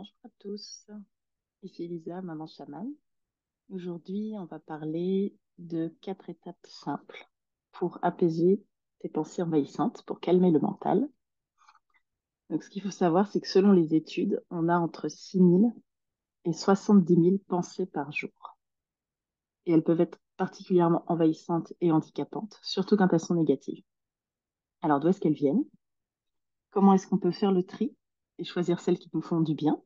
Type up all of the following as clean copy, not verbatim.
Bonjour à tous, ici Elisa, maman chamane. Aujourd'hui, on va parler de 4 étapes simples pour apaiser tes pensées envahissantes, pour calmer le mental. Donc, ce qu'il faut savoir, c'est que selon les études, on a entre 6 000 et 70 000 pensées par jour. Et elles peuvent être particulièrement envahissantes et handicapantes, surtout quand elles sont négatives. Alors, d'où est-ce qu'elles viennent? Comment est-ce qu'on peut faire le tri et choisir celles qui nous font du bien?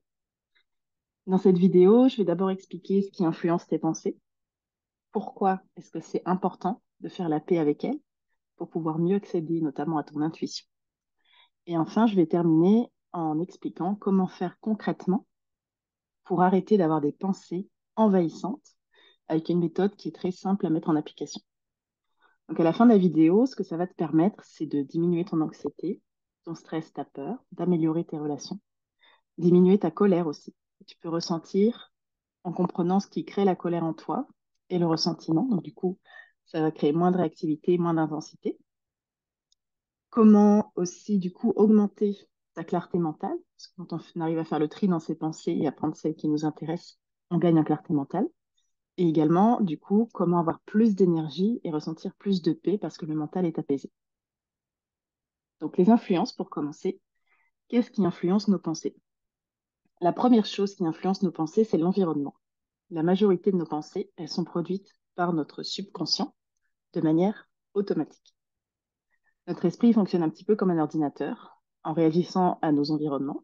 Dans cette vidéo, je vais d'abord expliquer ce qui influence tes pensées. Pourquoi est-ce que c'est important de faire la paix avec elles pour pouvoir mieux accéder notamment à ton intuition? Et enfin, je vais terminer en expliquant comment faire concrètement pour arrêter d'avoir des pensées envahissantes avec une méthode qui est très simple à mettre en application. Donc à la fin de la vidéo, ce que ça va te permettre, c'est de diminuer ton anxiété, ton stress, ta peur, d'améliorer tes relations, diminuer ta colère aussi. Tu peux ressentir en comprenant ce qui crée la colère en toi et le ressentiment. Donc, du coup, ça va créer moins de réactivité, moins d'intensité. Comment aussi, du coup, augmenter ta clarté mentale? Parce que quand on arrive à faire le tri dans ses pensées et à prendre celles qui nous intéressent, on gagne en clarté mentale. Et également, du coup, comment avoir plus d'énergie et ressentir plus de paix parce que le mental est apaisé. Donc, les influences, pour commencer, qu'est-ce qui influence nos pensées? La première chose qui influence nos pensées, c'est l'environnement. La majorité de nos pensées, elles sont produites par notre subconscient de manière automatique. Notre esprit fonctionne un petit peu comme un ordinateur en réagissant à nos environnements,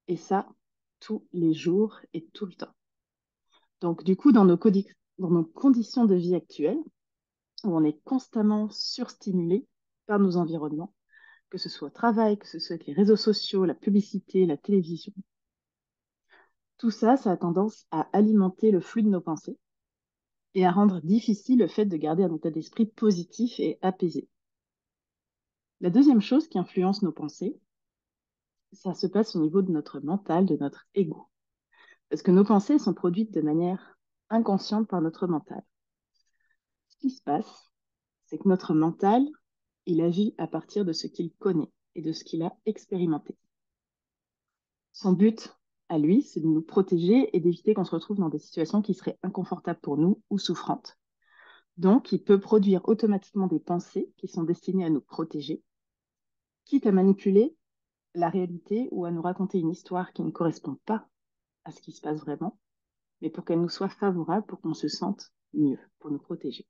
et ça tous les jours et tout le temps. Donc, du coup, dans nos conditions de vie actuelles, où on est constamment surstimulé par nos environnements, que ce soit au travail, que ce soit avec les réseaux sociaux, la publicité, la télévision, tout ça, ça a tendance à alimenter le flux de nos pensées et à rendre difficile le fait de garder un état d'esprit positif et apaisé. La deuxième chose qui influence nos pensées, ça se passe au niveau de notre mental, de notre ego. Parce que nos pensées sont produites de manière inconsciente par notre mental. Ce qui se passe, c'est que notre mental, il agit à partir de ce qu'il connaît et de ce qu'il a expérimenté. Son but, à lui, c'est de nous protéger et d'éviter qu'on se retrouve dans des situations qui seraient inconfortables pour nous ou souffrantes. Donc, il peut produire automatiquement des pensées qui sont destinées à nous protéger, quitte à manipuler la réalité ou à nous raconter une histoire qui ne correspond pas à ce qui se passe vraiment, mais pour qu'elle nous soit favorable, pour qu'on se sente mieux, pour nous protéger.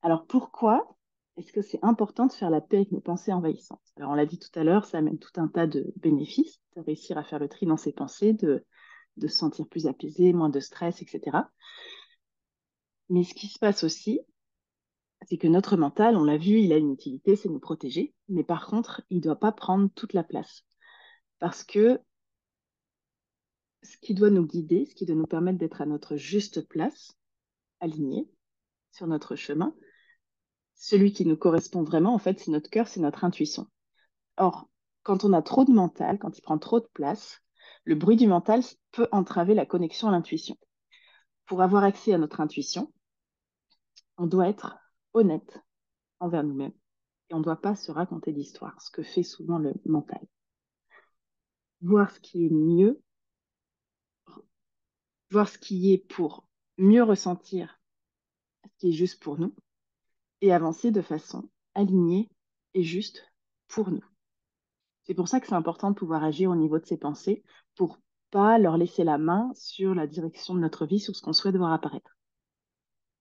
Alors pourquoi est-ce que c'est important de faire la paix avec nos pensées envahissantes? Alors on l'a dit tout à l'heure, ça amène tout un tas de bénéfices, de réussir à faire le tri dans ses pensées, de se sentir plus apaisé, moins de stress, etc. Mais ce qui se passe aussi, c'est que notre mental, on l'a vu, il a une utilité, c'est nous protéger, mais par contre, il ne doit pas prendre toute la place. Parce que ce qui doit nous guider, ce qui doit nous permettre d'être à notre juste place, aligné sur notre chemin, celui qui nous correspond vraiment, en fait, c'est notre cœur, c'est notre intuition. Or, quand on a trop de mental, quand il prend trop de place, le bruit du mental peut entraver la connexion à l'intuition. Pour avoir accès à notre intuition, on doit être honnête envers nous-mêmes et on ne doit pas se raconter d'histoire, ce que fait souvent le mental. Voir ce qui est mieux, voir ce qui est pour mieux ressentir ce qui est juste pour nous et avancer de façon alignée et juste pour nous. C'est pour ça que c'est important de pouvoir agir au niveau de ses pensées pour pas leur laisser la main sur la direction de notre vie, sur ce qu'on souhaite voir apparaître.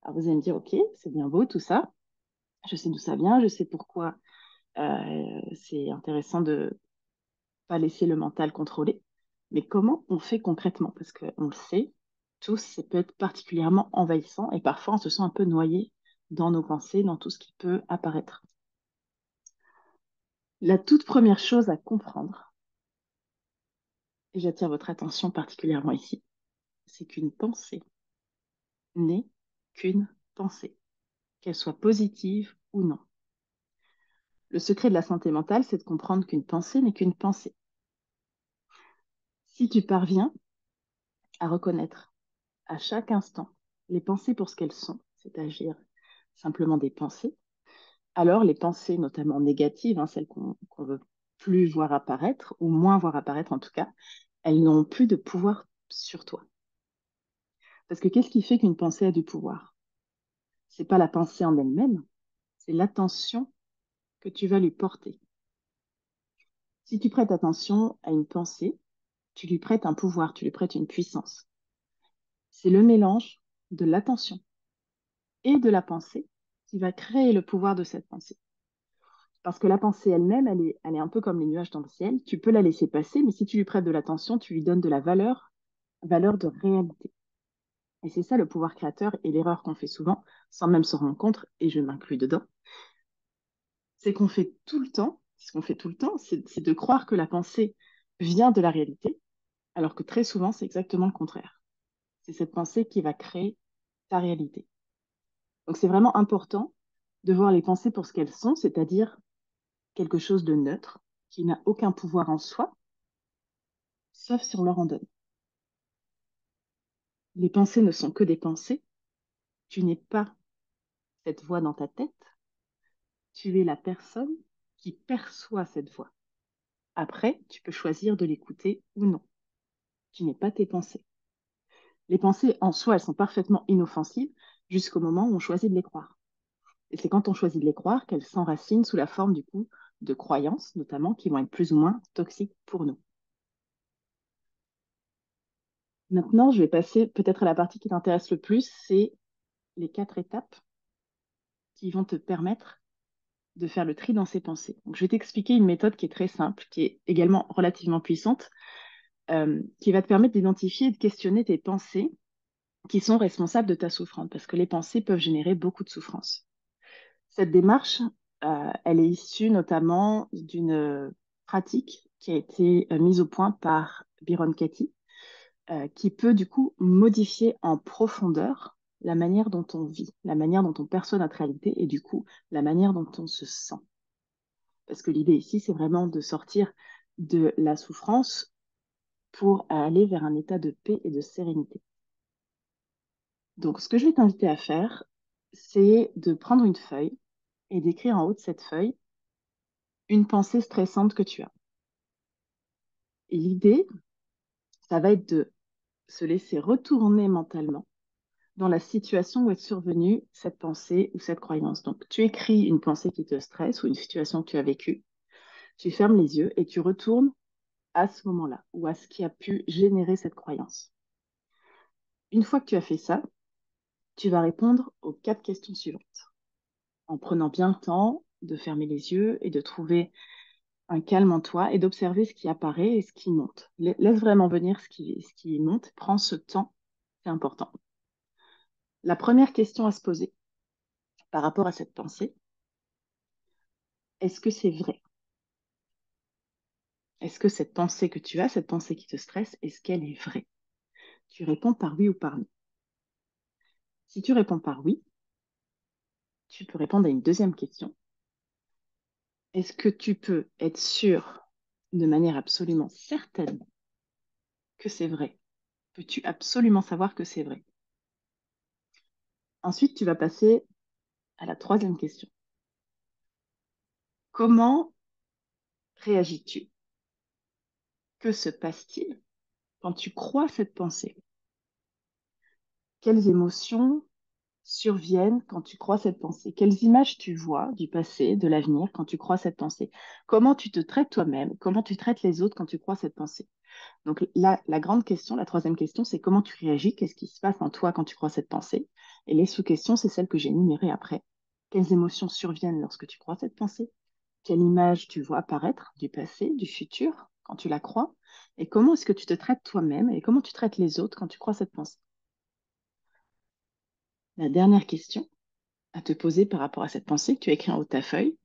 Alors vous allez me dire, ok, c'est bien beau tout ça, je sais d'où ça vient, je sais pourquoi c'est intéressant de pas laisser le mental contrôler, mais comment on fait concrètement? Parce qu'on le sait, tous, ça peut être particulièrement envahissant et parfois on se sent un peu noyé dans nos pensées, dans tout ce qui peut apparaître. La toute première chose à comprendre, et j'attire votre attention particulièrement ici, c'est qu'une pensée n'est qu'une pensée, qu'elle soit positive ou non. Le secret de la santé mentale, c'est de comprendre qu'une pensée n'est qu'une pensée. Si tu parviens à reconnaître à chaque instant les pensées pour ce qu'elles sont, c'est-à-dire simplement des pensées, alors les pensées, notamment négatives, hein, celles qu'on veut plus voir apparaître, ou moins voir apparaître en tout cas, elles n'ont plus de pouvoir sur toi. Parce que qu'est-ce qui fait qu'une pensée a du pouvoir? C'est pas la pensée en elle-même, c'est l'attention que tu vas lui porter. Si tu prêtes attention à une pensée, tu lui prêtes un pouvoir, tu lui prêtes une puissance. C'est le mélange de l'attention et de la pensée qui va créer le pouvoir de cette pensée. Parce que la pensée elle-même, elle est un peu comme les nuages dans le ciel. Tu peux la laisser passer, mais si tu lui prêtes de l'attention, tu lui donnes de la valeur, valeur de réalité. Et c'est ça le pouvoir créateur et l'erreur qu'on fait souvent, sans même se rendre compte, et je m'inclus dedans, c'est qu'on fait tout le temps, ce qu'on fait tout le temps, c'est de croire que la pensée vient de la réalité, alors que très souvent, c'est exactement le contraire. C'est cette pensée qui va créer ta réalité. Donc c'est vraiment important de voir les pensées pour ce qu'elles sont, c'est-à-dire quelque chose de neutre, qui n'a aucun pouvoir en soi, sauf si on leur en donne. Les pensées ne sont que des pensées. Tu n'es pas cette voix dans ta tête. Tu es la personne qui perçoit cette voix. Après, tu peux choisir de l'écouter ou non. Tu n'es pas tes pensées. Les pensées en soi, elles sont parfaitement inoffensives jusqu'au moment où on choisit de les croire. Et c'est quand on choisit de les croire qu'elles s'enracinent sous la forme du coup de croyances, notamment, qui vont être plus ou moins toxiques pour nous. Maintenant, je vais passer peut-être à la partie qui t'intéresse le plus, c'est les 4 étapes qui vont te permettre de faire le tri dans ses pensées. Donc, je vais t'expliquer une méthode qui est très simple, qui est également relativement puissante, qui va te permettre d'identifier et de questionner tes pensées qui sont responsables de ta souffrance, parce que les pensées peuvent générer beaucoup de souffrance. Cette démarche, elle est issue notamment d'une pratique qui a été mise au point par Byron Katie, qui peut du coup modifier en profondeur la manière dont on vit, la manière dont on perçoit notre réalité et du coup la manière dont on se sent. Parce que l'idée ici, c'est vraiment de sortir de la souffrance pour aller vers un état de paix et de sérénité. Donc, ce que je vais t'inviter à faire, c'est de prendre une feuille et d'écrire en haut de cette feuille une pensée stressante que tu as. Et l'idée, ça va être de se laisser retourner mentalement dans la situation où est survenue cette pensée ou cette croyance. Donc, tu écris une pensée qui te stresse ou une situation que tu as vécue, tu fermes les yeux et tu retournes à ce moment-là ou à ce qui a pu générer cette croyance. Une fois que tu as fait ça, tu vas répondre aux 4 questions suivantes en prenant bien le temps de fermer les yeux et de trouver un calme en toi et d'observer ce qui apparaît et ce qui monte. Laisse vraiment venir ce qui monte. Prends ce temps, c'est important. La première question à se poser par rapport à cette pensée, est-ce que c'est vrai? Est-ce que cette pensée que tu as, cette pensée qui te stresse, est-ce qu'elle est vraie? Tu réponds par oui ou par non. Si tu réponds par oui, tu peux répondre à une deuxième question. Est-ce que tu peux être sûr de manière absolument certaine que c'est vrai? Peux-tu absolument savoir que c'est vrai? Ensuite, tu vas passer à la troisième question. Comment réagis-tu? Que se passe-t-il quand tu crois cette pensée? Quelles émotions surviennent quand tu crois cette pensée? Quelles images tu vois du passé, de l'avenir quand tu crois cette pensée? Comment tu te traites toi-même? Comment tu traites les autres quand tu crois cette pensée? Donc là, la grande question, la troisième question, c'est comment tu réagis? Qu'est-ce qui se passe en toi quand tu crois cette pensée? Et les sous-questions, c'est celles que j'ai énumérées après. Quelles émotions surviennent lorsque tu crois cette pensée? Quelle image tu vois apparaître du passé, du futur, quand tu la crois? Et comment est-ce que tu te traites toi-même et comment tu traites les autres quand tu crois cette pensée? La dernière question à te poser par rapport à cette pensée que tu as écrite en haut de ta feuille,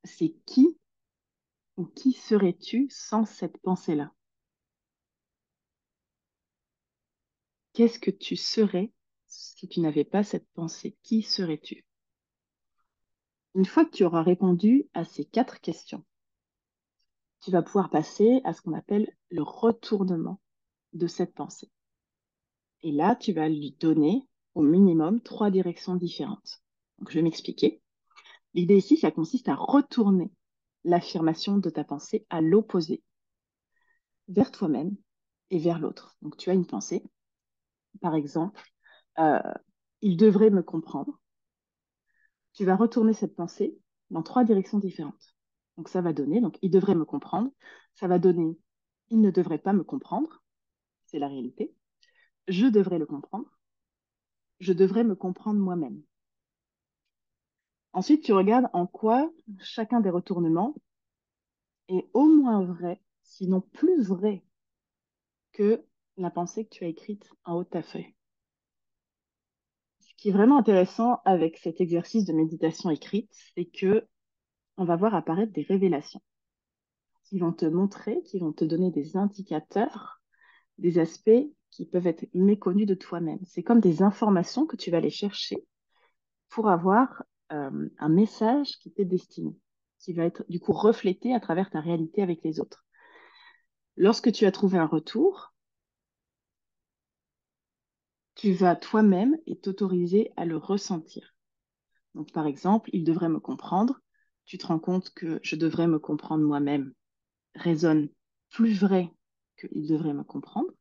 c'est qui ou qui serais-tu sans cette pensée-là? Qu'est-ce que tu serais si tu n'avais pas cette pensée? Qui serais-tu? Une fois que tu auras répondu à ces 4 questions, tu vas pouvoir passer à ce qu'on appelle le retournement de cette pensée. Et là, tu vas lui donner au minimum 3 directions différentes. Donc, je vais m'expliquer. L'idée ici, ça consiste à retourner l'affirmation de ta pensée à l'opposé, vers toi-même et vers l'autre. Donc, tu as une pensée, par exemple, euh, il devrait me comprendre. Tu vas retourner cette pensée dans trois directions différentes. Donc, ça va donner, donc, il devrait me comprendre. Ça va donner, il ne devrait pas me comprendre. C'est la réalité. Je devrais le comprendre. Je devrais me comprendre moi-même. Ensuite, tu regardes en quoi chacun des retournements est au moins vrai, sinon plus vrai que la pensée que tu as écrite en haut de ta feuille. Ce qui est vraiment intéressant avec cet exercice de méditation écrite, c'est que on va voir apparaître des révélations qui vont te montrer, qui vont te donner des indicateurs, des aspects qui peuvent être méconnus de toi-même. C'est comme des informations que tu vas aller chercher pour avoir un message qui t'est destiné, qui va être du coup reflété à travers ta réalité avec les autres. Lorsque tu as trouvé un retour, tu vas toi-même et t'autoriser à le ressentir. Donc, par exemple, il devrait me comprendre. Tu te rends compte que je devrais me comprendre moi-même résonne plus vrai qu'il devrait me comprendre.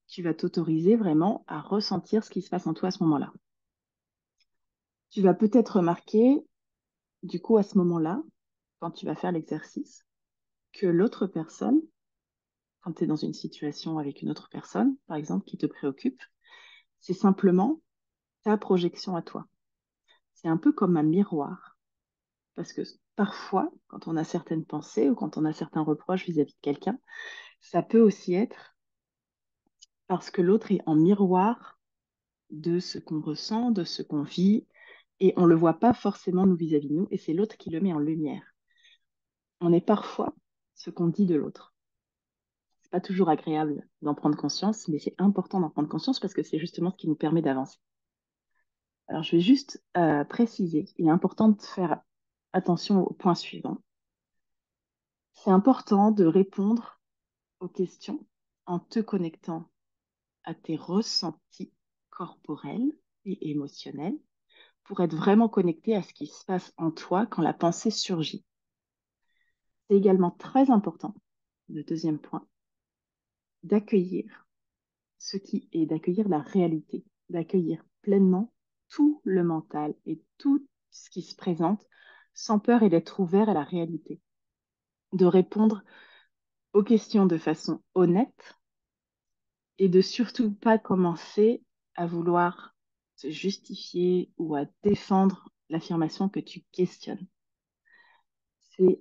Tu vas t'autoriser vraiment à ressentir ce qui se passe en toi à ce moment-là. Tu vas peut-être remarquer, du coup, à ce moment-là, quand tu vas faire l'exercice, que l'autre personne, quand tu es dans une situation avec une autre personne, par exemple, qui te préoccupe, c'est simplement ta projection à toi. C'est un peu comme un miroir. Parce que parfois, quand on a certaines pensées ou quand on a certains reproches vis-à-vis de quelqu'un, ça peut aussi être parce que l'autre est en miroir de ce qu'on ressent, de ce qu'on vit, et on ne le voit pas forcément nous vis-à-vis de nous, et c'est l'autre qui le met en lumière. On est parfois ce qu'on dit de l'autre. C'est pas toujours agréable d'en prendre conscience, mais c'est important d'en prendre conscience parce que c'est justement ce qui nous permet d'avancer. Alors, je vais juste préciser, il est important de faire attention au point suivant. C'est important de répondre aux questions en te connectant à tes ressentis corporels et émotionnels pour être vraiment connecté à ce qui se passe en toi quand la pensée surgit. C'est également très important, le deuxième point, d'accueillir ce qui est, d'accueillir la réalité, d'accueillir pleinement tout le mental et tout ce qui se présente sans peur et d'être ouvert à la réalité, de répondre aux questions de façon honnête et de surtout pas commencer à vouloir se justifier ou à défendre l'affirmation que tu questionnes. C'est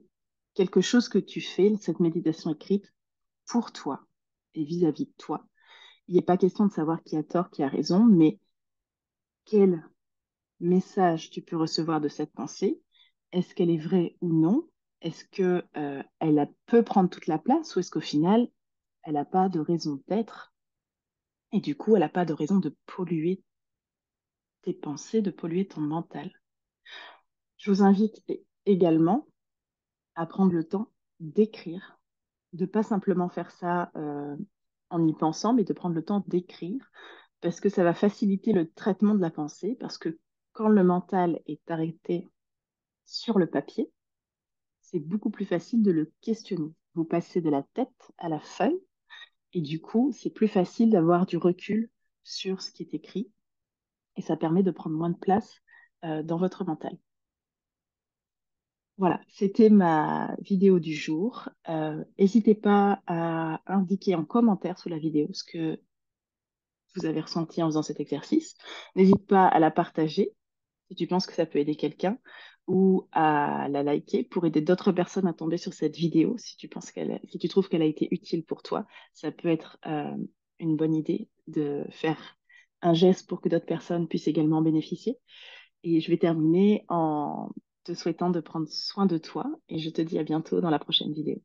quelque chose que tu fais, cette méditation écrite, pour toi et vis-à-vis de toi. Il n'est pas question de savoir qui a tort, qui a raison, mais quel message tu peux recevoir de cette pensée. Est-ce qu'elle est vraie ou non? Est-ce que, peut prendre toute la place ou est-ce qu'au final, elle n'a pas de raison d'être et du coup, elle n'a pas de raison de polluer tes pensées, de polluer ton mental. Je vous invite également à prendre le temps d'écrire, de pas simplement faire ça en y pensant, mais de prendre le temps d'écrire, parce que ça va faciliter le traitement de la pensée, parce que quand le mental est arrêté sur le papier, c'est beaucoup plus facile de le questionner. Vous passez de la tête à la feuille, et du coup, c'est plus facile d'avoir du recul sur ce qui est écrit, et ça permet de prendre moins de place dans votre mental. Voilà, c'était ma vidéo du jour. N'hésitez pas à indiquer en commentaire sous la vidéo ce que vous avez ressenti en faisant cet exercice. N'hésite pas à la partager si tu penses que ça peut aider quelqu'un ou à la liker pour aider d'autres personnes à tomber sur cette vidéo si tu penses si tu trouves qu'elle a été utile pour toi. Ça peut être une bonne idée de faire un geste pour que d'autres personnes puissent également bénéficier. Et je vais terminer en te souhaitant de prendre soin de toi et je te dis à bientôt dans la prochaine vidéo.